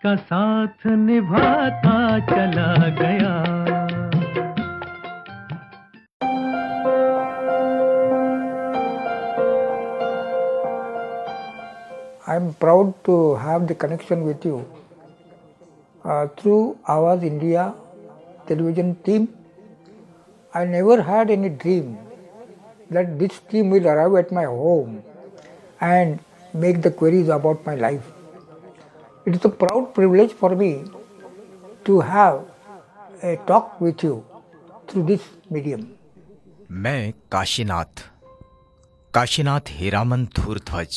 का साथ निभाता चला गया। I am proud to have the connection with you through Awaaz India television team. I never had any dream that this team will arrive at my home and make the queries about my life. It is a proud privilege for me to have a talk with you through this medium. मैं काशीनाथ हीरामन धूर्ध्वज।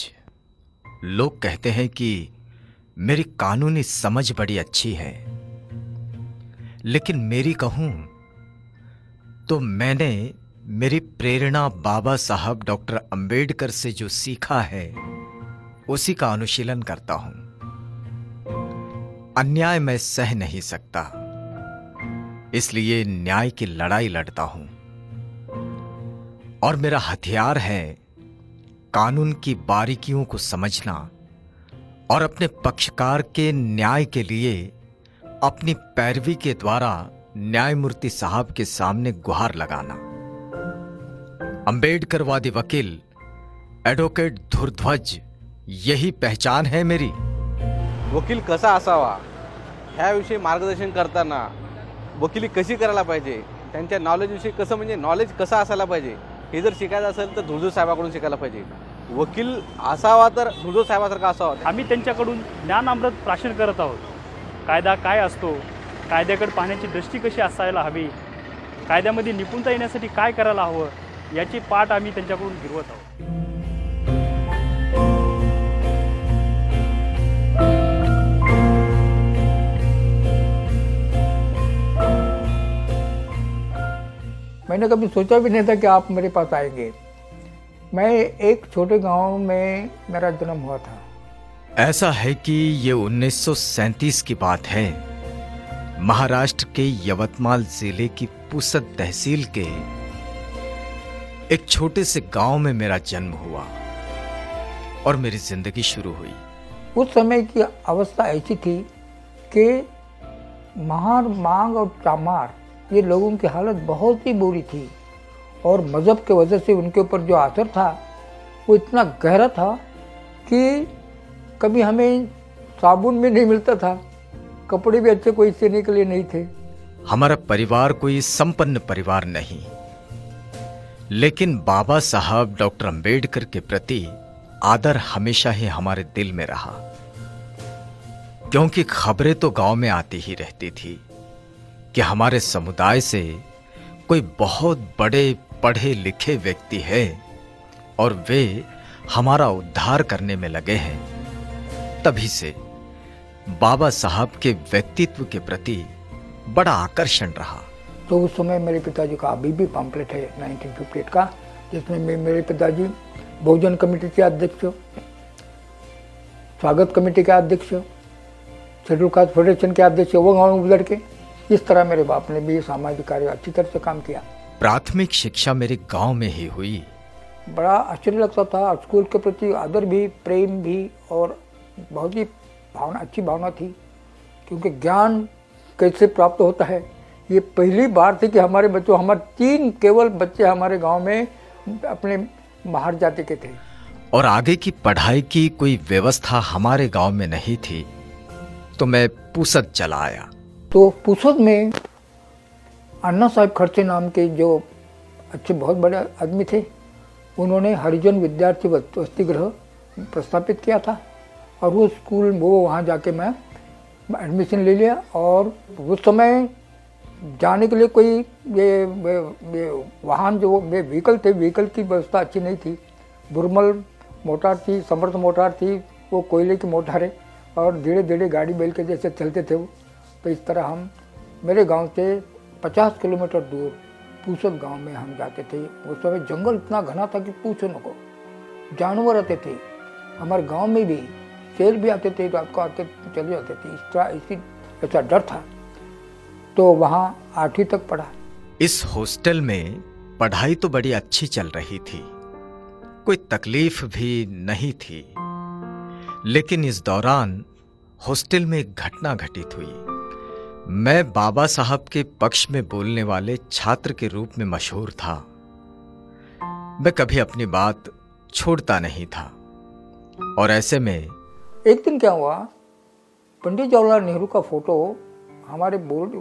लोग कहते हैं कि मेरी कानूनी समझ बड़ी अच्छी है, लेकिन मेरी कहूं तो मैंने मेरी प्रेरणा बाबा साहब डॉक्टर अंबेडकर से जो सीखा है उसी का अनुशीलन करता हूं। अन्याय मैं सह नहीं सकता, इसलिए न्याय की लड़ाई लड़ता हूं। और मेरा हथियार है कानून की बारीकियों को समझना और अपने पक्षकार के न्याय के लिए अपनी पैरवी के द्वारा न्यायमूर्ति साहब के सामने गुहार लगाना। अंबेडकरवादी वकील एडवोकेट धूर्ध्वज, यही पहचान है मेरी। वकील कसा असावा ह्याविषयी मार्गदर्शन करताना वकिली कशी करायला पाहिजे, त्यांच्या नॉलेजविषयी कसं म्हणजे नॉलेज कसा असायला पाहिजे हे जर शिकायचं असेल तर धुर्जो साहेबाकडून शिकायला पाहिजे। वकील असावा तर धुर्जो साहेबासारखा असावा। आम्ही त्यांच्याकडून ज्ञानामृत प्राशन करत आहोत। कायदा काय असतो, कायद्याकडे पाहण्याची दृष्टी कशी असायला हवी, कायद्यामध्ये निपुणता येण्यासाठी काय करायला हवं, याची पाठ आम्ही त्यांच्याकडून गिरवत आहोत। मैंने कभी सोचा भी नहीं था कि आप मेरे पास आएंगे। मैं एक छोटे गांव में मेरा जन्म हुआ था। ऐसा है कि ये 1937 की बात है। महाराष्ट्र के यवतमाल जिले की पुसद तहसील के एक छोटे से गांव में मेरा जन्म हुआ और मेरी जिंदगी शुरू हुई। उस समय की अवस्था ऐसी थी कि महार, मांग और चामार ये लोगों की हालत बहुत ही बुरी थी और मज़हब के वजह से उनके ऊपर जो असर था वो इतना गहरा था कि कभी हमें साबुन भी नहीं मिलता था, कपड़े भी अच्छे कोई सिलने के लिए नहीं थे। हमारा परिवार कोई संपन्न परिवार नहीं, लेकिन बाबा साहब डॉक्टर अंबेडकर के प्रति आदर हमेशा ही हमारे दिल में रहा, क्योंकि खबरें तो गांव में आती ही रहती थी कि हमारे समुदाय से कोई बहुत बड़े पढ़े लिखे व्यक्ति है और वे हमारा उद्धार करने में लगे हैं। तभी से बाबा साहब के व्यक्तित्व के प्रति बड़ा आकर्षण रहा। तो उस समय मेरे पिताजी का अभी भी पम्पलेट है 1958 का, जिसमें मेरे पिताजी बहुजन कमेटी के अध्यक्ष, स्वागत कमेटी के अध्यक्ष, शेड्यूल कास्ट फेडरेशन के अध्यक्ष, वो गाँव में गुजर के इस तरह मेरे बाप ने भी सामाजिक कार्य अच्छी तरह से काम किया। प्राथमिक शिक्षा मेरे गांव में ही हुई। बड़ा आश्चर्य लगता था, स्कूल के प्रति आदर भी, प्रेम भी और बहुत ही अच्छी भावना थी, क्योंकि ज्ञान कैसे प्राप्त होता है ये पहली बार थी कि हमारे बच्चों, हमारे 3 केवल बच्चे हमारे गांव में अपने बाहर जाते के थे। और आगे की पढ़ाई की कोई व्यवस्था हमारे गांव में नहीं थी, तो मैं पुसद चला आया। तो पुसद में अन्ना साहब खर्चे नाम के जो अच्छे बहुत बड़े आदमी थे, उन्होंने हरिजन विद्यार्थी वसति गृह प्रस्थापित किया था और वो स्कूल वो वहाँ जाके मैं एडमिशन ले लिया। और उस समय जाने के लिए कोई ये वाहन जो व्हीकल थे, व्हीकल की व्यवस्था अच्छी नहीं थी। बुरमल मोटार थी, समर्थ मोटार थी, वो कोयले की मोटार है और धीरे धीरे गाड़ी बैल के जैसे चलते थे वो। तो इस तरह हम मेरे गांव से 50 किलोमीटर दूर पुसद गांव में हम जाते थे। उस समय जंगल इतना घना था कि पूछो न को, जानवर आते थे, हमारे गांव में भी शेर भी आते थे, रात को आते चले जाते थे। इस तरह ऐसा डर था। तो वहाँ 8वीं तक पढ़ा। इस हॉस्टल में पढ़ाई तो बड़ी अच्छी चल रही थी, कोई तकलीफ भी नहीं थी, लेकिन इस दौरान हॉस्टल में एक घटना घटित हुई। मैं बाबा साहब के पक्ष में बोलने वाले छात्र के रूप में मशहूर था। मैं कभी अपनी बात छोड़ता नहीं था। और ऐसे में एक दिन क्या हुआ, पंडित जवाहरलाल नेहरू का फोटो हमारे बोर्ड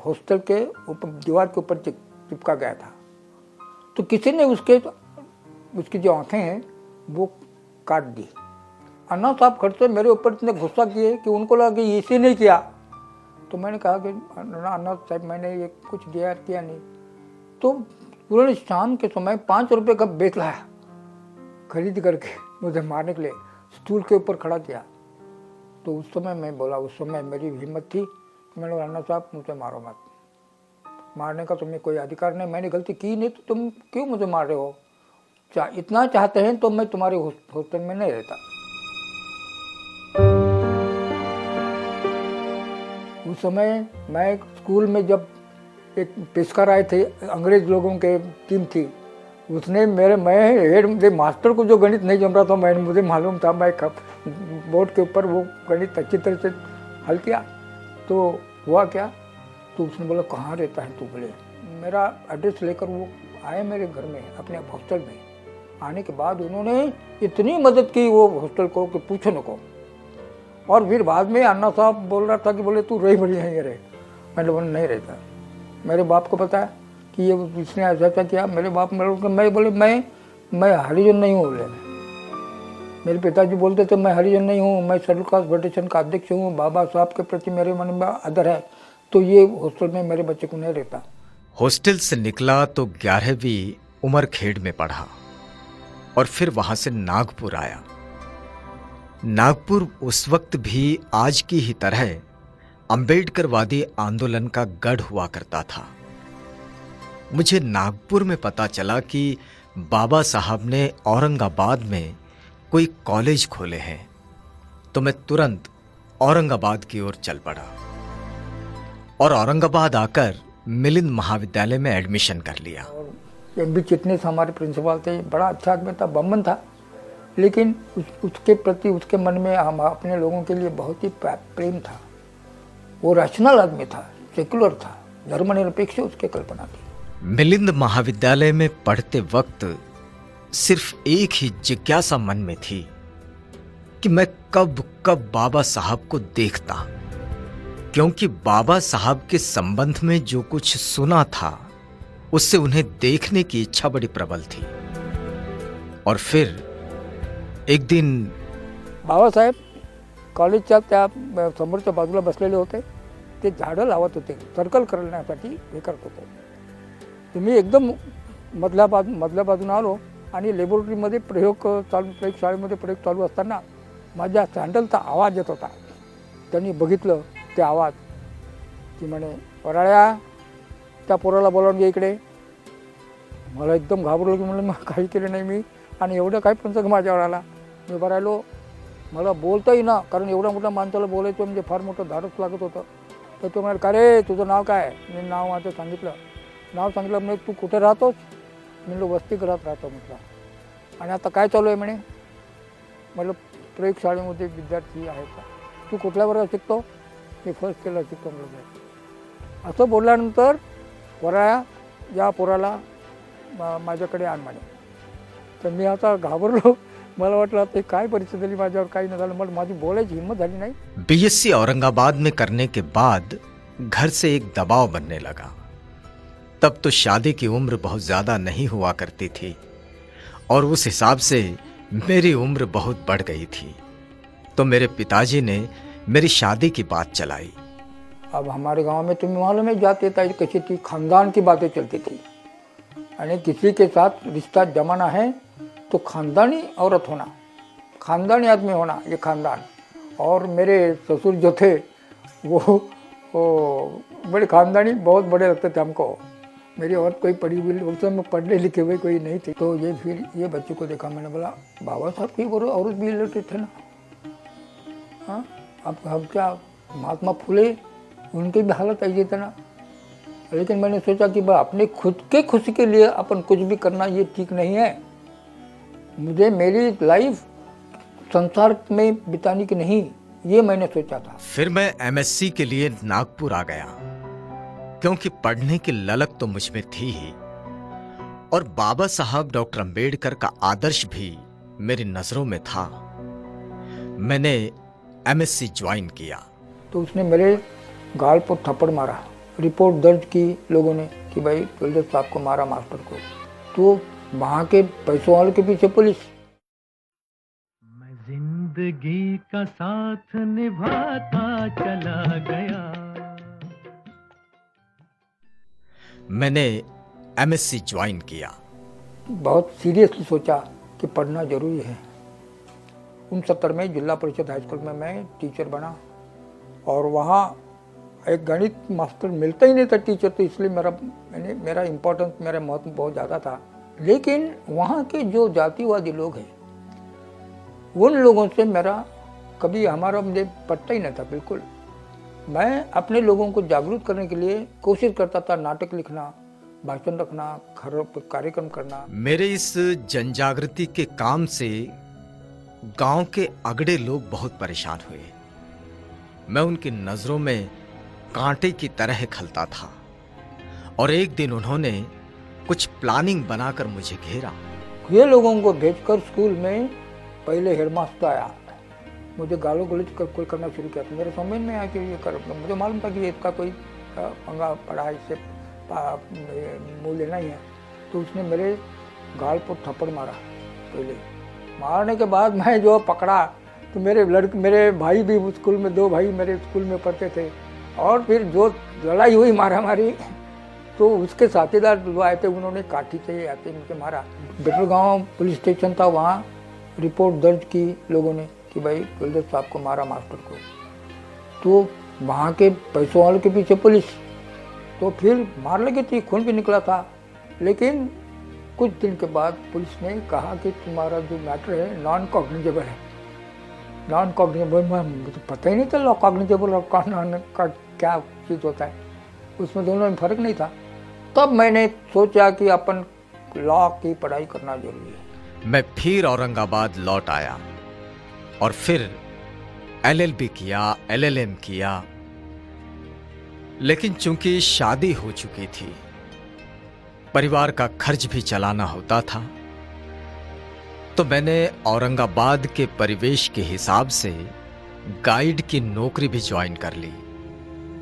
हॉस्टल के ऊपर दीवार के ऊपर चिपका गया था। तो किसी ने उसकी जो आंखें हैं वो काट दी। अन्ना साहब खड़े मेरे ऊपर इतने गुस्सा किए कि उनको लगा कि इसी ने किया। तो मैंने कहा कि अन्ना साहब मैंने ये कुछ किया नहीं। तो पूरे शाम के समय 5 रुपये का बेच लाया खरीद करके मुझे मारने के लिए, स्टूल के ऊपर खड़ा किया। तो उस समय मैं बोला, उस समय मेरी हिम्मत थी, मैंने बोला अन्ना साहब मुझे मारो मत, मारने का तुम्हें कोई अधिकार नहीं, मैंने गलती की नहीं तो तुम क्यों मुझे मार रहे हो? इतना चाहते हैं तो मैं तुम्हारे हॉस्टल में नहीं रहता। उस समय मैं स्कूल में जब एक पेशकार आए थे, अंग्रेज लोगों के टीम थी, उसने मैं मास्टर को जो गणित नहीं जम रहा था, मुझे मालूम था, मैं बोर्ड के ऊपर वो गणित अच्छी तरह से हल किया। तो हुआ क्या, तो उसने बोला कहाँ रहता है तू? बोले मेरा एड्रेस लेकर वो आए मेरे घर में, अपने हॉस्टल में। आने के बाद उन्होंने इतनी मदद की वो हॉस्टल को कि पूछो न को। और फिर बाद में अन्ना साहब बोल रहा था कि बोले तू रही बड़ी यहीं रहे। मैंने बोला नहीं रहता, मेरे बाप को पता है कि ये इसने ऐसा किया। मेरे बाप मैं बोले मैं हरिजन नहीं हूँ। बोले मेरे पिताजी बोलते थे मैं हरिजन नहीं हूँ, मैं शेड्यूल कास्ट फेडरेशन का अध्यक्ष हूँ, बाबा साहब के प्रति मेरे मन में आदर है, तो ये हॉस्टल में मेरे बच्चे को नहीं रहता। हॉस्टल से निकला तो 11वीं उमरखेड़ में पढ़ा और फिर वहां से नागपुर आया। नागपुर उस वक्त भी आज की ही तरह अंबेडकरवादी आंदोलन का गढ़ हुआ करता था। मुझे नागपुर में पता चला कि बाबा साहब ने औरंगाबाद में कोई कॉलेज खोले हैं, तो मैं तुरंत औरंगाबाद की ओर चल पड़ा और औरंगाबाद आकर मिलिंद महाविद्यालय में एडमिशन कर लिया। एम.बी. चिटनीस हमारे प्रिंसिपल थे, बड़ा अच्छा आदमी था, बम्बन था, लेकिन उसके प्रति उसके मन में हम अपने लोगों के लिए बहुत ही प्रेम था। वो रैशनल आदमी था, सेकुलर था, धर्मनिरपेक्ष उसकी कल्पना थी। मिलिंद महाविद्यालय में पढ़ते वक्त सिर्फ एक ही जिज्ञासा मन में थी कि मैं कब बाबा साहब को देखता, क्योंकि बाबा साहब के संबंध में जो कुछ सुना था उससे उन्हें देखने की इच्छा बड़ी प्रबल थी। और फिर एक दिन बाबासाहेब कॉलेजच्या समोरच्या बाजूला बसलेले होते, ते झाडं लावत होते, सर्कल करण्यासाठी हे करत होते। तुम्ही एकदम मधल्या बाजून आलो आणि लॅबोरेटरीमध्ये प्रयोगशाळेमध्ये प्रयोग चालू असताना माझ्या सँडलचा आवाज येत होता। त्यांनी बघितलं ते आवाज, की म्हणे वराळ्या त्या पोराला बोलावून घे इकडे। मला एकदम घाबरलो की म्हणलं मग काही केलं नाही मी, आणि एवढं काय पंचक माझ्यावर आला। मी उभा राहिलो, मला बोलता येईना, कारण एवढ्या मोठ्या माणसाला बोलायचं म्हणजे फार मोठं धाडस लागत होतं। तर तो म्हणाला का रे तुझं नाव काय? मी नाव माझं सांगितलं। नाव सांगितलं म्हणे तू कुठे राहतोस? म्हणलं वसतिगृहात राहतो म्हटलं। आणि आता काय चालू आहे म्हणे? म्हटलं प्रयोगशाळेमध्ये विद्यार्थी आहेत का? तू कुठल्या वर्गात शिकतो? मी फर्स्ट इयरला शिकतो म्हटलं। असं बोलल्यानंतर वराया या पोराला माझ्याकडे आण म्हणे। तर मी आता घाबरलो, मला वाटलं ते काय परिस्थिती झाली माझ्यावर, काही नाही झालं, मला माझी बोलायची हिम्मत झाली नाही। बीएससी औरंगाबाद में करने के बाद घर से एक दबाव बनने लगा। तब तो शादी की उम्र बहुत ज्यादा नहीं हुआ करती थी और उस हिसाब से मेरी उम्र बहुत बढ़ गई थी, तो मेरे पिताजी ने मेरी शादी की बात चलाई। अब हमारे गांव में तुम्हें मालूम है जाती कैसी थी, खानदान की बातें चलती थी, यानी किसी के साथ रिश्ता जमाना है तो खानदानी औरत होना, खानदानी आदमी होना, ये खानदान। और मेरे ससुर जो थे वो बड़े खानदानी, बहुत बड़े लगते थे हमको। मेरी औरत कोई पढ़ी हुई, उस समय पढ़ने लिखे हुए कोई नहीं थे। तो ये फिर ये बच्चे को देखा, मैंने बोला बाबा साहब की बोलो औरत भी लेते थे ना। हाँ, अब क्या महात्मा फुले, उनकी भी हालत ऐसी थी ना। लेकिन मैंने सोचा कि भाई अपने खुद के खुशी के लिए अपन कुछ भी करना ये ठीक नहीं है। मुझे मेरी लाइफ संसार में बिताने की नहीं, ये मैंने सोचा था। फिर मैं एमएससी के लिए नागपुर आ गया, क्योंकि पढ़ने की ललक तो मुझ में थी ही, और बाबा साहब डॉक्टर अंबेडकर का आदर्श भी मेरी नजरों में था। मैंने एमएससी ज्वाइन किया। तो उसने मेरे गाल पर थप्पड़ मारा, रिपोर्ट दर्ज की लोगों ने कि भाई कुलदीप साहब को मारा, मास्टर को। तो वहाँ के पैसों वालों के पीछे पुलिस। मैं जिंदगी का साथ निभाता चला गया। मैंने एमएससी ज्वाइन किया। बहुत सीरियसली सोचा कि पढ़ना जरूरी है। 69 में जिला परिषद हाई स्कूल में मैं टीचर बना, और वहाँ एक गणित मास्टर मिलता ही नहीं था टीचर, तो इसलिए मेरा इम्पोर्टेंस, मेरा महत्व बहुत ज़्यादा था। लेकिन वहाँ के जो जातिवादी लोग हैं, उन लोगों से हमारा मुझे पटता ही नहीं था बिल्कुल। मैं अपने लोगों को जागरूक करने के लिए कोशिश करता था, नाटक लिखना, भाषण रखना, घरों पर कार्यक्रम करना। मेरे इस जनजागृति के काम से गांव के अगड़े लोग बहुत परेशान हुए। मैं उनकी नजरों में कांटे की तरह खलता था, और एक दिन उन्होंने कुछ प्लानिंग बनाकर मुझे घेरा। ये लोगों को भेजकर स्कूल में पहले हेडमास्टर आया, मुझे गालों गलौज कोई करना शुरू किया। तो मेरे समझ में आया कि ये कर, मुझे मालूम था कि इसका कोई पंगा पड़ा है, इससे मुँह लेना ही है। तो उसने मेरे गाल पर थप्पड़ मारा। पहले मारने के बाद मैं जो पकड़ा, तो मेरे भाई भी स्कूल में, 2 भाई मेरे स्कूल में पढ़ते थे, और फिर जो लड़ाई हुई मारामारी, तो उसके साथीदार जो आए थे उन्होंने काठी से आते मुझे मारा। बेटरगांव पुलिस स्टेशन था, वहाँ रिपोर्ट दर्ज की लोगों ने कि भाई कुलदीप साहब को मारा, मास्टर को। तो वहाँ के पैसों वालों के पीछे पुलिस। तो फिर मार लगी थी, खून भी निकला था। लेकिन कुछ दिन के बाद पुलिस ने कहा कि तुम्हारा जो मैटर है नॉन कॉग्निजेबल है। नॉन कॉग्निजेबल, मुझे पता ही नहीं था लॉ कॉग्निजेबल और नॉन का क्या चीज़ होता है, उसमें दोनों में फर्क नहीं था। तब मैंने सोचा कि अपन लॉ की पढ़ाई करना जरूरी है। मैं फिर औरंगाबाद लौट आया, और फिर एलएलबी किया, एलएलएम किया। लेकिन चूंकि शादी हो चुकी थी, परिवार का खर्च भी चलाना होता था, तो मैंने औरंगाबाद के परिवेश के हिसाब से गाइड की नौकरी भी ज्वाइन कर ली,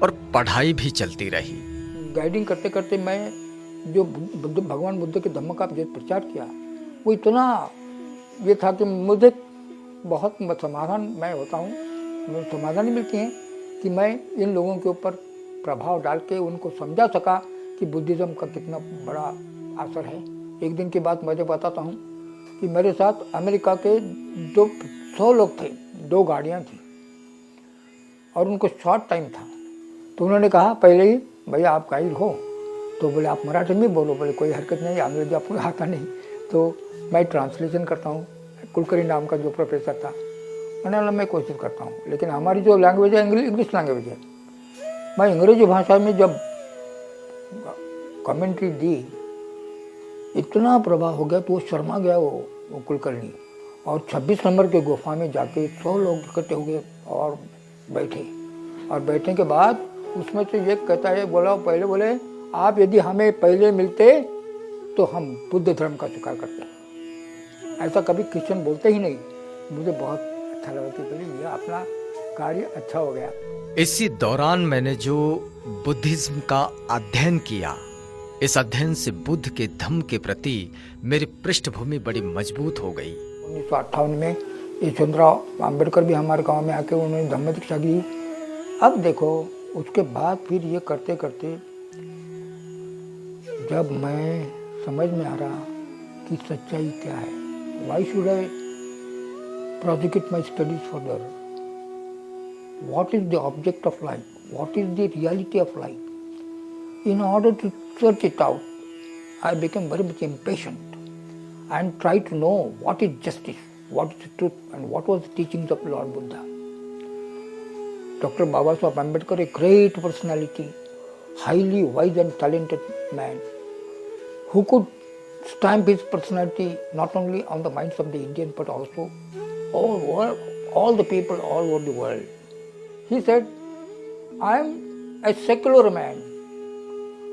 और पढ़ाई भी चलती रही। गाइडिंग करते करते मैं जो भगवान बुद्ध के धम्म का जो प्रचार किया, वो इतना ये था कि मुझे बहुत समाधान मैं होता हूँ, मुझे समाधान मिलती हैं कि मैं इन लोगों के ऊपर प्रभाव डाल के उनको समझा सका कि बुद्धिज़्म का कितना बड़ा असर है। एक दिन की बात मुझे बताता हूँ कि मेरे साथ अमेरिका के 100 लोग थे, 2 गाड़ियाँ थी, और उनको शॉर्ट टाइम था। तो उन्होंने कहा पहले ही, भैया आप गाइड हो, तो बोले आप मराठी में बोलो। बोले कोई हरकत नहीं, अंग्रेजी आपको आता नहीं। तो मैं ट्रांसलेशन करता हूँ, कुलकर्णी नाम का जो प्रोफेसर था, मैंने बोला मैं कोशिश करता हूँ, लेकिन हमारी जो लैंग्वेज है इंग्लिश लैंग्वेज है। मैं अंग्रेजी भाषा में जब कमेंट्री दी, इतना प्रभाव हो गया तो वो शर्मा गया वो कुलकर्णी, और 26 नंबर के गुफा में जाके 100 लोग इकट्ठे हो गए और बैठे। और बैठने के बाद उसमें से ये कहता है, पहले बोले आप यदि हमें पहले मिलते तो हम बुद्ध धर्म का स्वीकार करते। ऐसा कभी क्रिश्चियन बोलते ही नहीं। मुझे बहुत अच्छा लगा कि बोले ये अपना कार्य अच्छा हो गया। इसी दौरान मैंने जो बुद्धिज्म का अध्ययन किया, इस अध्ययन से बुद्ध के धम्म के प्रति मेरी पृष्ठभूमि बड़ी मजबूत हो गई। 1958 में यशवंतराव अम्बेडकर भी हमारे गांव में आके उन्होंने धम्म दीक्षा दी। अब देखो, उसके बाद फिर ये करते करते जब मैं समझ में आ रहा कि सच्चाई क्या है, why should I prosecute my studies further, what is the object of life, what is the reality of life. In order to search it out, I became very much impatient and tried to know what is justice, what is the truth, and what was the teachings of Lord Buddha. Dr. Baba Saheb Ambedkar, a great personality, highly wise and talented man, who could stamp his personality not only on the minds of the Indians but also all the people all over the world. He said, I am a secular man.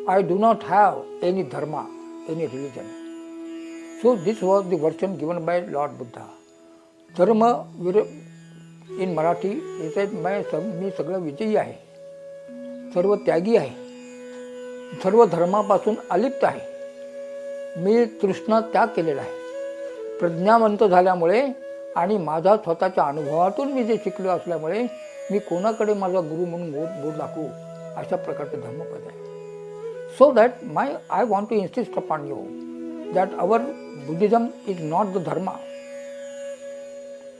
I do not have any dharma, any religion. So this was the version given by Lord Buddha. Dharma in Marathi, he said, मी सगळं विजयी आहे, सर्व त्यागी आहे, सर्व धर्मापासून अलिप्त आहे, मी तृष्णा त्याग केलेला आहे. प्रज्ञावंत झाल्यामुळे आणि माझा स्वतःच्या अनुभवातून मी जे शिकलो असल्यामुळे मी कोणाकडे माझा गुरु म्हणून बोट दाखवू, अशा प्रकारचे धर्मपद आहे. So that I want to insist upon you that our Buddhism is not the dharma,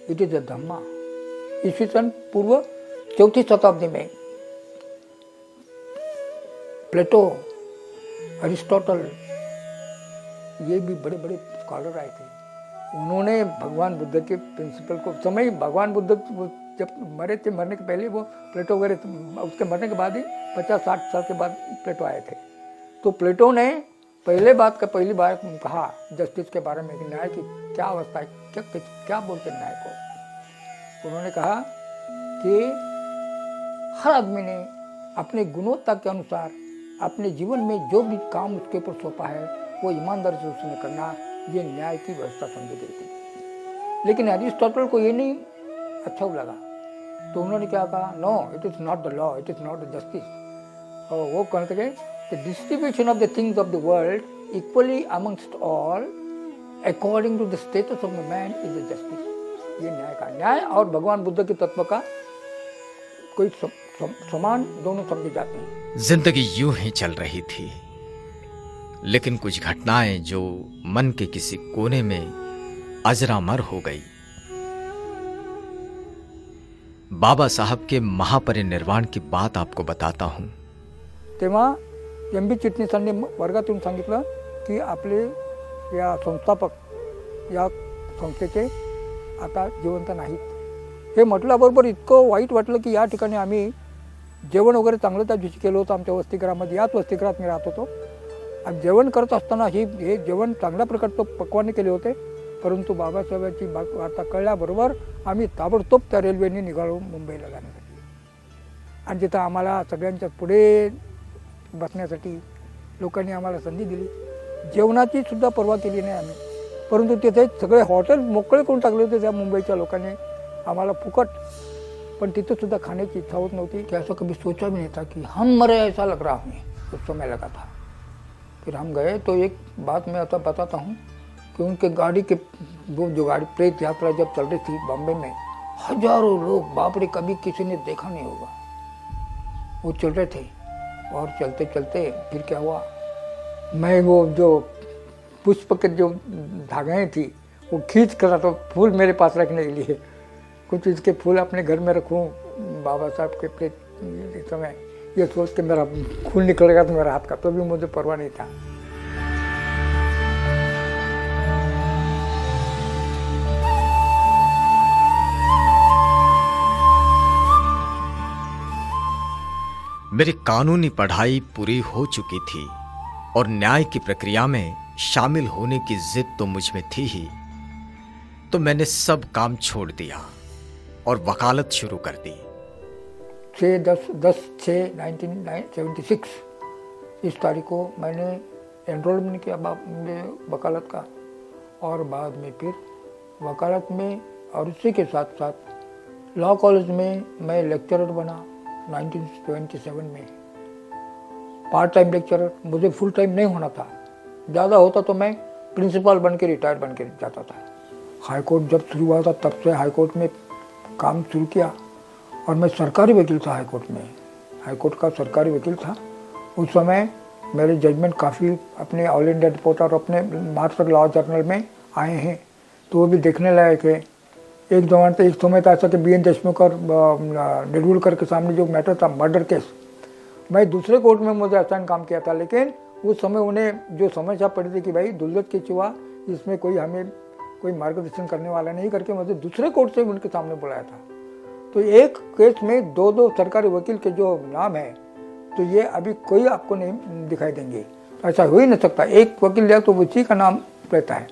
it is the dhamma. ईस्वी सन पूर्व 4वीं शताब्दी में प्लेटो, अरिस्टोटल, ये भी बड़े बड़े स्कॉलर आए थे. उन्होंने भगवान बुद्ध के प्रिंसिपल को समय भगवान बुद्ध जब मरे थे, मरने के पहले वो प्लेटो वगैरह, उसके मरने के बाद ही 50-60 साल के बाद प्लेटो आए थे. तो प्लेटो ने पहली बार कहा जस्टिस के बारे में कि न्याय की क्या अवस्था है, क्या बोलते हैं न्याय को. उन्होंने कहा कि हर आदमी ने अपने गुणवत्ता के अनुसार अपने जीवन में जो भी काम उसके ऊपर सौंपा है वो ईमानदारी से उसने करना, ये न्याय की व्यवस्था समझी गई थी. लेकिन एरिस्टोटल को ये नहीं अच्छा लगा, तो उन्होंने क्या कहा, no it is not the law, it is not the justice. और वो कहते गए the distribution of the things of the world equally amongst all according to the status of the man is the justice. ये न्याय का, न्याय और भगवान बुद्ध के तत्व का कोई समान दोनों समझे जाते हैं. जिंदगी यूं ही चल रही थी, लेकिन कुछ घटनाएं जो मन के किसी कोने में अजरामर हो गई. बाबा साहब के महापरिनिर्वाण की बात आपको बताता हूं. तेव्हा एम.बी. चिटणीसांनी वर्गातून सांगितलं की आपले या संस्थापक या संस्थेचे आता जिवंत नाहीत. हे म्हटल्याबरोबर इतकं वाईट वाटलं की या ठिकाणी आम्ही जेवण वगैरे चांगलं त्या दिवशी केलं होतं आमच्या वसतिगृहामध्ये. याच वसतिगृहात मी राहत होतो. आणि जेवण करत असताना हे जेवण चांगल्या प्रकारचं पक्वाने केले होते. परंतु बाबासाहेबांची वार्ता कळल्याबरोबर आम्ही ताबडतोब त्या रेल्वेने निघालो मुंबईला जाण्यासाठी. आणि तिथं आम्हाला सगळ्यांच्या पुढे बसण्यासाठी लोकांनी आम्हाला संधी दिली. जेवणाची सुद्धा पर्वा केली नाही आम्ही, परंतु तिथे सगळे हॉटेल मोकळे करून टाकले होते त्या मुंबईच्या लोकांनी आम्हाला फुकट. पण तिथे सुद्धा खाण्याची इच्छा होत नव्हती. कि ऐसा कभी सोचा भी नहीं था कि हम मरे, ऐसा लग रहा हमें उस समय लगा था. फिर हम गए तो एक बात मैं आता बताता हूँ कि उनके गाड़ी के वो जो गाड़ी प्रेत यात्रा जब चल रही थी बॉम्बे में, हजारों लोग, बाप रे, कभी किसी ने देखा नहीं होगा, वो चल रहे थे. और चलते चलते फिर क्या हुआ, मैं वो जो पुष्प के जो धागे थी वो खींच कर तो फूल मेरे पास रखने के लिए, कुछ इसके फूल अपने घर में रखूं बाबा साहब के प्रेत समय, ये सोच के मेरा खून निकलेगा तो मेरा हाथ का, तो भी मुझे परवाह नहीं था. मेरी कानूनी पढ़ाई पूरी हो चुकी थी और न्याय की प्रक्रिया में शामिल होने की जिद तो मुझ में थी ही, तो मैंने सब काम छोड़ दिया और वकालत शुरू कर दी. 10/6/1976 इस तारीख को मैंने एनरोलमेंट किया वकालत का. और बाद में फिर वकालत में और उसी के साथ साथ लॉ कॉलेज में मैं लेक्चरर बना 1927 में. पार्ट टाइम लेक्चरर, मुझे फुल टाइम नहीं होना था. ज़्यादा होता तो मैं प्रिंसिपल बन के रिटायर बन के जाता था. हाई कोर्ट जब शुरू हुआ था तब से हाई कोर्ट में काम शुरू किया. और मैं सरकारी वकील था हाई कोर्ट में, हाई कोर्ट का सरकारी वकील था. उस समय मेरे जजमेंट काफ़ी अपने ऑल इंडिया रिपोर्ट और अपने महाराष्ट्र लॉ जर्नल में आए हैं, तो वो भी देखने लायक है. एक समय था ऐसा कि बी.एन. देशमुख और नेडुलकर के सामने जो मैटर था मर्डर केस, मैं दूसरे कोर्ट में मुझे असाइन काम किया था. लेकिन उस समय उन्हें जो समस्या पड़ी थी कि भाई दुल्लत के सिवा इसमें हमें कोई मार्गदर्शन करने वाला नहीं करके मुझे दूसरे कोर्ट से उनके सामने बुलाया था. तो एक केस में दो सरकारी वकील के जो नाम है, तो ये अभी कोई आपको नहीं दिखाई देंगे. ऐसा हो ही नहीं सकता. एक वकील लिया तो उसी का नाम रहता है,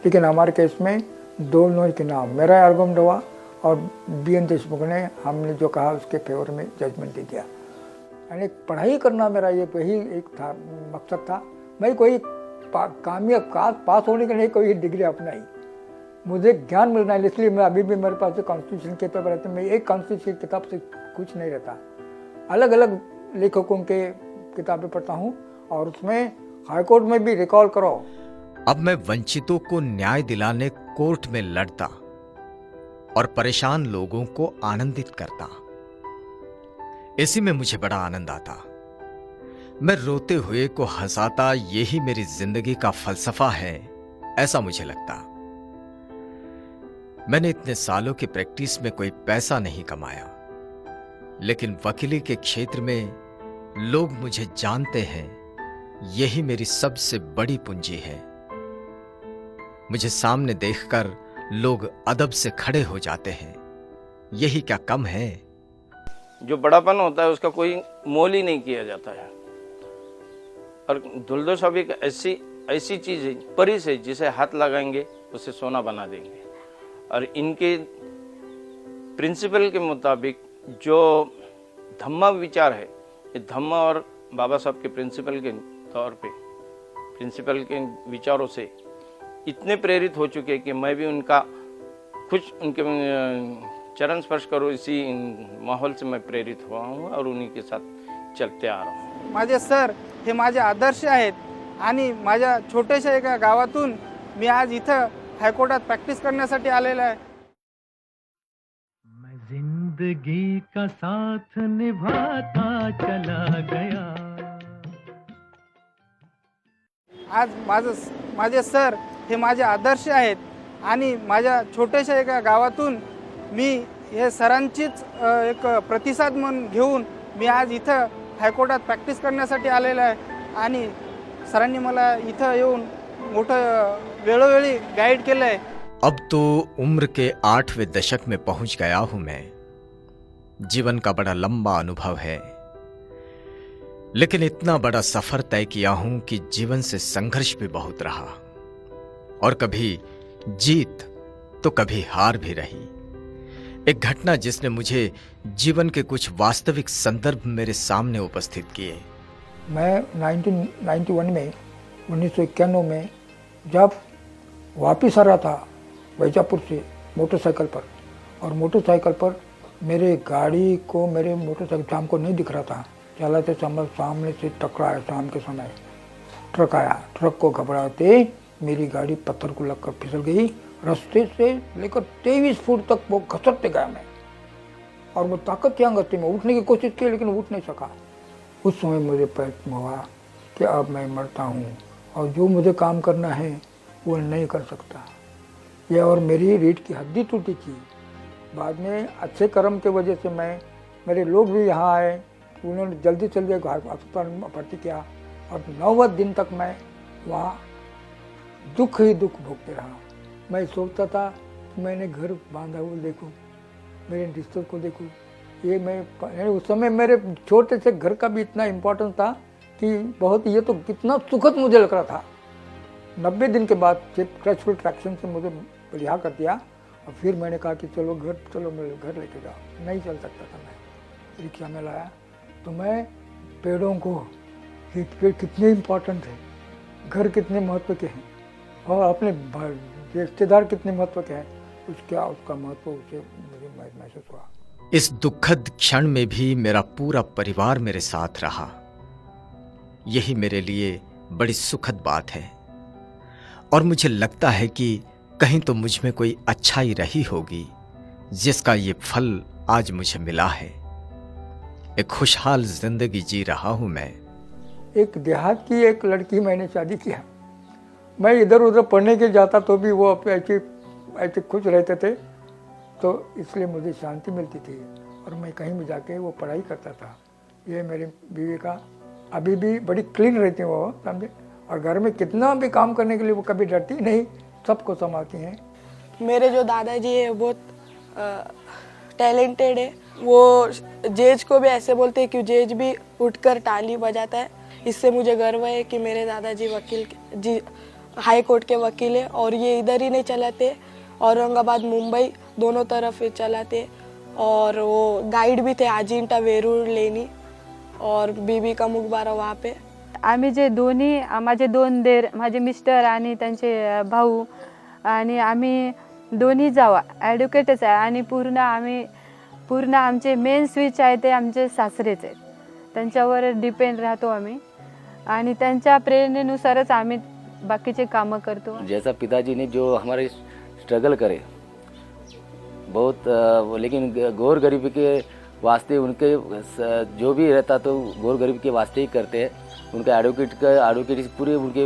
लेकिन हमारे केस में दोनों के नाम, मेरा आर्गुमेंट हुआ और BN देशमुख ने हमने जो कहा उसके फेवर में जजमेंट दे दिया। यानी पढ़ाई करना मेरा ये वही एक था, मकसद था। मैं कोई कामयाब पास होने के लिए कोई डिग्री अपनाई, मुझे ज्ञान मिलना है, इसलिए मैं अभी भी मेरे पास कॉन्स्टिट्यूशन के पेपर रहते हैं। मैं एक कॉन्स्टिट्यूशन की किताब से कुछ नहीं रहता, अलग अलग लेखकों के किताबें पढ़ता हूँ और उसमें हाईकोर्ट में भी रिकॉल करो। अब मैं वंचितों को न्याय दिलाने कोर्ट में लड़ता और परेशान लोगों को आनंदित करता। इसी में मुझे बड़ा आनंद आता। मैं रोते हुए को हंसाता, यही मेरी जिंदगी का फलसफा है, ऐसा मुझे लगता। मैंने इतने सालों की प्रैक्टिस में कोई पैसा नहीं कमाया, लेकिन वकीली के क्षेत्र में लोग मुझे जानते हैं, यही मेरी सबसे बड़ी पूंजी है। मुझे सामने देखकर लोग अदब से खड़े हो जाते हैं, यही क्या कम है। जो बड़ापन होता है उसका कोई मोल ही नहीं किया जाता है। और दुल्दो साहब एक ऐसी चीज है, परी से जिसे हाथ लगाएंगे उसे सोना बना देंगे। और इनके प्रिंसिपल के मुताबिक जो धम्मा विचार है, ये धम्मा और बाबा साहब के प्रिंसिपल के तौर पे, प्रिंसिपल के विचारों से इतने प्रेरित हो चुके हैं कि मैं भी उनका कुछ उनके चरण स्पर्श करो, इसी माहौल से मैं प्रेरित हुआ हूँ और उन्हीं के साथ चलते आ रहा हूँ। माझे सर हे माझे आदर्श आहेत आणि माझ्या छोट्याशा एका गावातून मी आज इथं हायकोर्टात प्रॅक्टिस करण्यासाठी आलेला आहे। मैं जिंदगी का साथ निभाता चला गया। आज माझे सर हे माझे आदर्श आहेत आणि माझ्या छोट्याशा एका गावातून मी हे सरांचीच एक प्रतिसाद म्हणून घेऊन मी आज इथं हायकोर्टात प्रॅक्टिस करण्यासाठी आलेला आहे। आणि सरांनी मला इथं येऊन मोठं वेळोवेळी गाईड केलं आहे। अब तो उम्र के 8वें दशक में पहुंच गया हूं मैं। जीवन का बड़ा लंबा अनुभव है, लेकिन इतना बड़ा सफर तय किया हूं कि जीवन से संघर्ष भी बहुत रहा और कभी जीत तो कभी हार भी रही। एक घटना जिसने मुझे जीवन के कुछ वास्तविक संदर्भ मेरे सामने उपस्थित किए। मैं 1991 में 1991 में जब वापस आ रहा था वैजापुर से मोटरसाइकिल पर, और मोटरसाइकिल पर मेरे गाड़ी को, मेरे मोटरसाइकिल शाम को नहीं दिख रहा था, चलाते समय सामने से टकराया। शाम के समय ट्रक आया, ट्रक को घबराते मेरी गाड़ी पत्थर को लगकर फिसल गई। रास्ते से लेकर 23 फुट तक वो घसरते गया मैं, और वो ताकत क्या अंदर थी, मैं उठने की कोशिश की लेकिन उठ नहीं सका। उस समय मुझे पैर में हुआ कि अब मैं मरता हूँ और जो मुझे काम करना है वो नहीं कर सकता। यह और मेरी रीढ़ की हड्डी टूटी थी। बाद में अच्छे कर्म के वजह से मेरे लोग भी यहाँ आए, उन्होंने जल्दी अस्पताल में भर्ती किया और 9 दिन तक मैं वहाँ दुख ही दुख भोगते रहा। मैं सोचता था कि मैंने घर बांधा हुआ देखूं, मेरे रिश्तों को देखूं। ये मैं उस समय मेरे छोटे से घर का भी इतना इम्पोर्टेंस था कि बहुत, ये तो कितना सुखद मुझे लग रहा था। 90 दिन के बाद स्ट्रेचफुल ट्रैक्शन से मुझे रिहा कर दिया और फिर मैंने कहा कि चलो मेरे घर लेके जाओ। नहीं चल सकता था, मैं रिक्शा में लाया। तो मैं पेड़ों को, पेड़ कितने इम्पोर्टेंट है, घर कितने महत्व के हैं और अपने रिश्तेदार कितने महत्व के हैं, उसका महत्व उसे मुझे महसूस हुआ। इस दुखद क्षण में भी मेरा पूरा परिवार मेरे साथ रहा, यही मेरे लिए बड़ी सुखद बात है। और मुझे लगता है कि कहीं तो मुझ में कोई अच्छाई रही होगी, जिसका ये फल आज मुझे मिला है। एक खुशहाल जिंदगी जी रहा हूं मैं। एक देहात की एक लड़की मैंने शादी किया। मैं इधर उधर पढ़ने के जाता तो भी वो ऐसे खुश रहते थे, तो इसलिए मुझे शांति मिलती थी और मैं कहीं भी जाके वो पढ़ाई करता था। ये मेरी बीवी का अभी भी बड़ी क्लीन रहती है वो, समझे। और घर में कितना भी काम करने के लिए वो कभी डरती नहीं, सबको संभालती हैं। मेरे जो दादाजी है बहुत टैलेंटेड है। वो जज को भी ऐसे बोलते हैं कि जज भी उठकर ताली बजाता है। इससे मुझे गर्व है कि मेरे दादाजी हाई कोर्ट के वकील है और ये इधर ही नहीं चलाते, औरंगाबाद मुंबई दोनों तरफ ये चलाते, और वो गाइड भी थे अजिंठा वेरूळ लेणी और बीबी का मुकबारा वहाँ पे। आम्ही जे दोन्ही माझे दोन देर, माझे मिस्टर आणि त्यांचे भाऊ आणि आम्ही दोन्ही जावा ॲडव्होकेटच आहे आणि पूर्ण आमचे मेन स्विच आहे ते आमचे सासरेच आहेत, त्यांच्यावर डिपेंड राहतो आम्ही आणि त्यांच्या प्रेरणेनुसारच आम्ही बाकीचे कामं करतो। जैसा पिताजी ने जो हमारे स्ट्रगल करे बहुत, लेकिन गौर गरीबी के वास्ते उनके जो भी रहता तो गौर गरीब के वास्ते ही करते हैं। उनका एडवोकेट पूरे उनके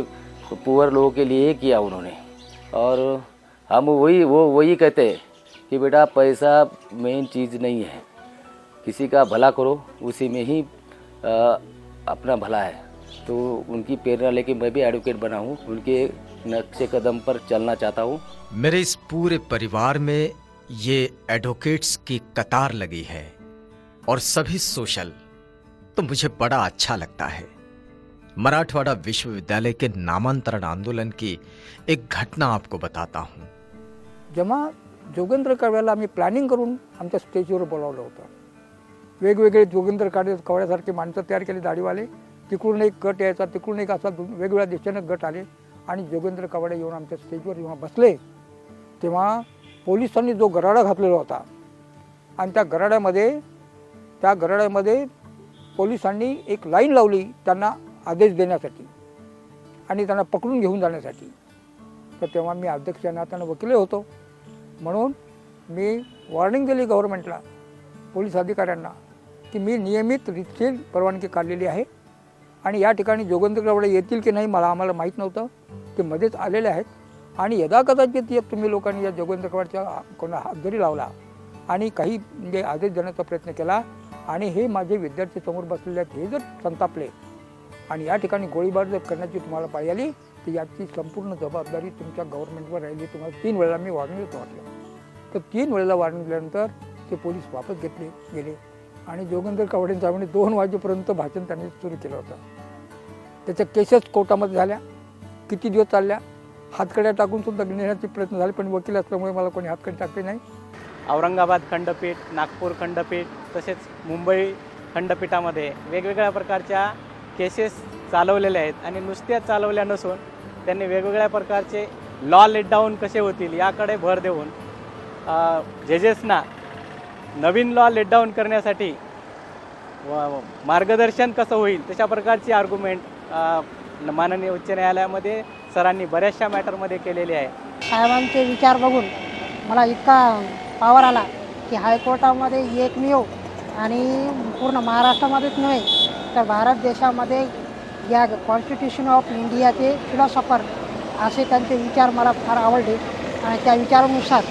पुअर लोगों के लिए ही किया उन्होंने, और हम वही कहते हैं कि बेटा पैसा मेन चीज़ नहीं है, किसी का भला करो उसी में ही अपना भला है। तो उनकी प्रेरणा लेके मैं भी एडवोकेट बना हूँ, उनके नक्शे कदम पर चलना चाहता हूँ। मेरे इस पूरे परिवार में ये एडवोकेट्स की कतार लगी है और सभी सोशल, तो मुझे बड़ा अच्छा लगता है। मराठवाड़ा विश्वविद्यालय के नामांतरण आंदोलन की एक घटना आपको बताता हूँ। जेव्हा जोगेंद्र कवड्याला आम्ही प्लॅनिंग करून आमच्या स्टेजवर बोलावलं होतं, वेगवेगळे जोगेंद्र कवड्यासारखे माणसं तयार केले दाढीवाले, तिकडून एक गट यायचा, तिकडून एक असा वेगवेगळ्या दिशेनं गट आले आणि जोगेंद्र कवडे येऊन आमच्या स्टेजवर जेव्हा बसले तेव्हा पोलिसांनी जो गराडा घातलेला होता आणि त्या गराड्यामध्ये पोलिसांनी एक लाईन लावली त्यांना आदेश देण्यासाठी आणि त्यांना पकडून घेऊन जाण्यासाठी। तर तेव्हा मी अध्यक्ष या नात्यानं वकील होतो, म्हणून मी वॉर्निंग दिली गव्हर्नमेंटला, पोलीस अधिकाऱ्यांना, की मी नियमित रीतशीर परवानगी काढलेली आहे आणि या ठिकाणी जोगेंद्र कवडे येतील की नाही आम्हाला माहीत नव्हतं, ते मध्येच आलेले आहेत आणि यदाकदाचित तुम्ही लोकांनी या जोगेंद्र कवडेच्या कोणा हात जरी लावला आणि काही म्हणजे आदेश देण्याचा प्रयत्न केला आणि हे माझे विद्यार्थी समोर बसलेले आहेत हे जर संतापले आणि या ठिकाणी गोळीबार जर करण्याची तुम्हाला पाळी आली तर याची संपूर्ण जबाबदारी तुमच्या गव्हर्नमेंटवर राहिली। तुम्हाला 3 वेळेला मी वॉर्निंग देतो म्हटलं, तर 3 वेळेला वॉर्निंग दिल्यानंतर ते पोलीस वापस गेले आणि जोगेंद्र कवडेंच्या 2 वाजेपर्यंत भाषण त्यांनी सुरू केलं होतं। त्याच्या केसेस कोर्टामध्ये झाल्या, किती दिवस चालल्या, हातकड्या टाकून सुद्धा नेण्याचे प्रयत्न झाले, पण वकील असल्यामुळे मला कोणी हातकडी टाकले नाही। औरंगाबाद खंडपीठ, नागपूर खंडपीठ तसेच मुंबई खंडपीठामध्ये वेगवेगळ्या प्रकारच्या केसेस चालवलेल्या आहेत आणि नुसत्याच चालवल्या नसून त्यांनी वेगवेगळ्या प्रकारचे लॉ लेट डाऊन कसे होतील याकडे भर देऊन जजेसना नवीन लॉ लेट डाऊन करण्यासाठी मार्गदर्शन कसं होईल तशा प्रकारची आर्ग्युमेंट माननीय उच्च न्यायालयामध्ये सरांनी बऱ्याचशा मॅटरमध्ये केलेली आहे। साहेबांचे विचार बघून मला इतका पावर आला की हायकोर्टामध्ये एकमेव आणि पूर्ण महाराष्ट्रामध्येच नव्हे तर भारत देशामध्ये या कॉन्स्टिट्यूशन ऑफ इंडियाचे फिलॉसॉफर असे त्यांचे विचार मला फार आवडले आणि त्या विचारानुसार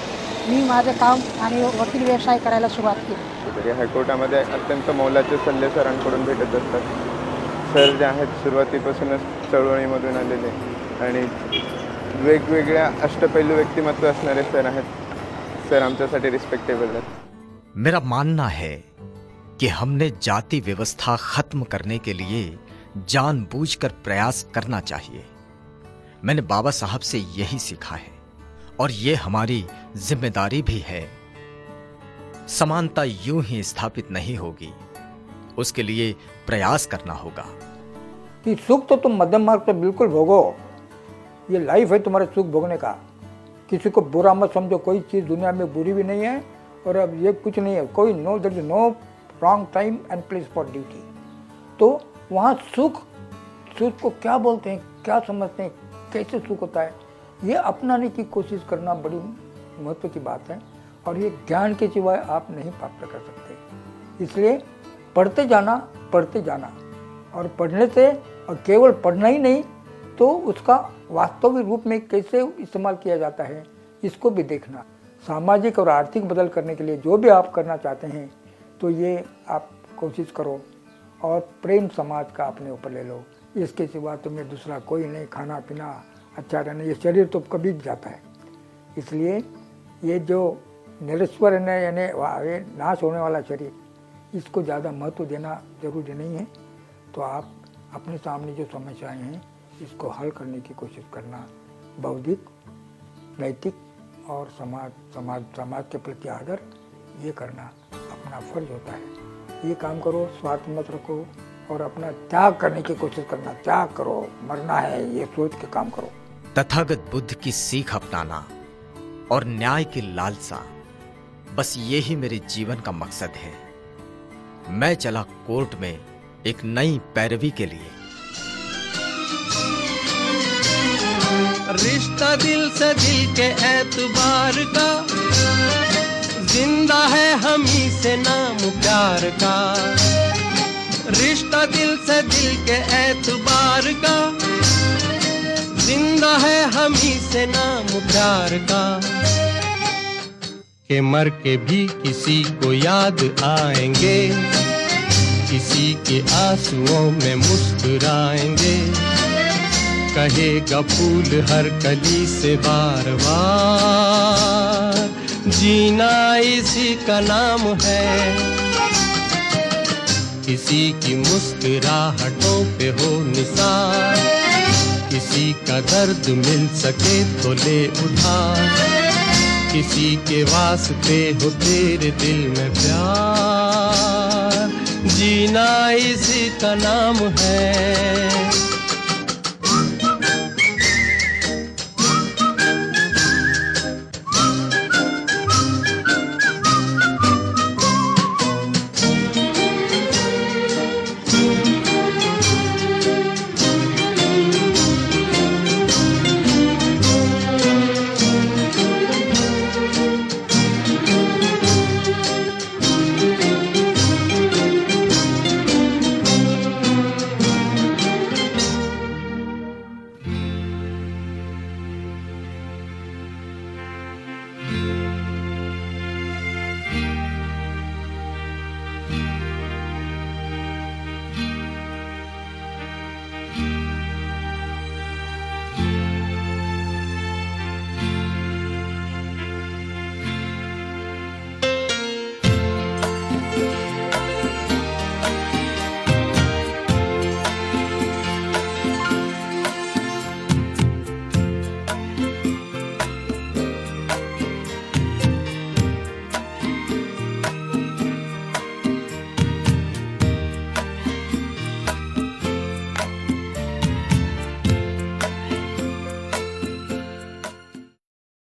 मी माझे काम आणि वकील व्यवसाय करायला सुरुवात केली। हायकोर्टामध्ये अत्यंत मोलाचे सल्ले सरांकडून भेटत असतात। सर जे आहेत सुरुवातीपासूनच चळवळीमधून आलेले आणि वेगवेगळ्या अष्टपैलू व्यक्तिमत्व असणारे सर आहेत। सर आमच्यासाठी रिस्पेक्टेबल आहेत। मेरा मानना है कि हमने जाति व्यवस्था खत्म करने के लिए जानबूझकर प्रयास करना चाहिए। मैंने बाबा साहब से यही सीखा है और ये हमारी जिम्मेदारी भी है। समानता यूं ही स्थापित नहीं होगी, उसके लिए प्रयास करना होगा। कि सुख तो तुम मध्यम मार्ग पर बिल्कुल भोगो, ये लाइफ है तुम्हारे सुख भोगने का। किसी को बुरा मत समझो, कोई चीज़ दुनिया में बुरी भी नहीं है और अब ये कुछ नहीं है, कोई there is no wrong time and place for duty. तो वहाँ सुख को क्या बोलते हैं, क्या समझते हैं, कैसे सुख होता है, ये अपनाने की कोशिश करना बड़ी महत्व की बात है और ये ज्ञान के सिवाय आप नहीं प्राप्त कर सकते। इसलिए पढ़ते जाना और पढ़ने से, और केवल पढ़ना ही नहीं तो उसका वास्तविक रूप में कैसे इस्तेमाल किया जाता है इसको भी देखना। सामाजिक और आर्थिक बदल करने के लिए जो भी आप करना चाहते हैं तो ये आप कोशिश करो और प्रेम समाज का अपने ऊपर ले लो। इसके सिवा तुम्हें दूसरा कोई नहीं, खाना पीना अच्छा रहना, ये शरीर तो कभी भी जाता है। इसलिए ये जो निरस्वर है यानी ये नाश होने वाला शरीर, इसको ज़्यादा महत्व देना जरूरी नहीं है। तो आप अपने सामने जो समस्याएं हैं इसको हल करने की कोशिश करना बौद्धिक, नैतिक और समाज के प्रति आदर, ये करना अपना फर्ज होता है। ये काम करो, स्वार्थ मत रखो और अपना त्याग करने की कोशिश करना। त्याग करो, मरना है ये सोच के काम करो। तथागत बुद्ध की सीख अपनाना और न्याय की लालसा, बस यही मेरे जीवन का मकसद है। मैं चला कोर्ट में एक नई पैरवी के लिए। रिश्ता दिल से दिल के एतबार का, जिंदा है हम ही से नाम प्यार का। रिश्ता दिल से दिल के एतबार का, जिंदा है हम ही से नाम प्यार का। के मर के भी किसी को याद आएंगे, किसी के आंसुओं में मुस्कुराएंगे। कहेगा फूल हर कली से बार बार, जीना इसी का नाम है। किसी की मुस्कुराहटों पे हो निसार, किसी का दर्द मिल सके तो ले उधार। किसी के वास्ते हो तेरे दिल में प्यार, जीना इसी का नाम है।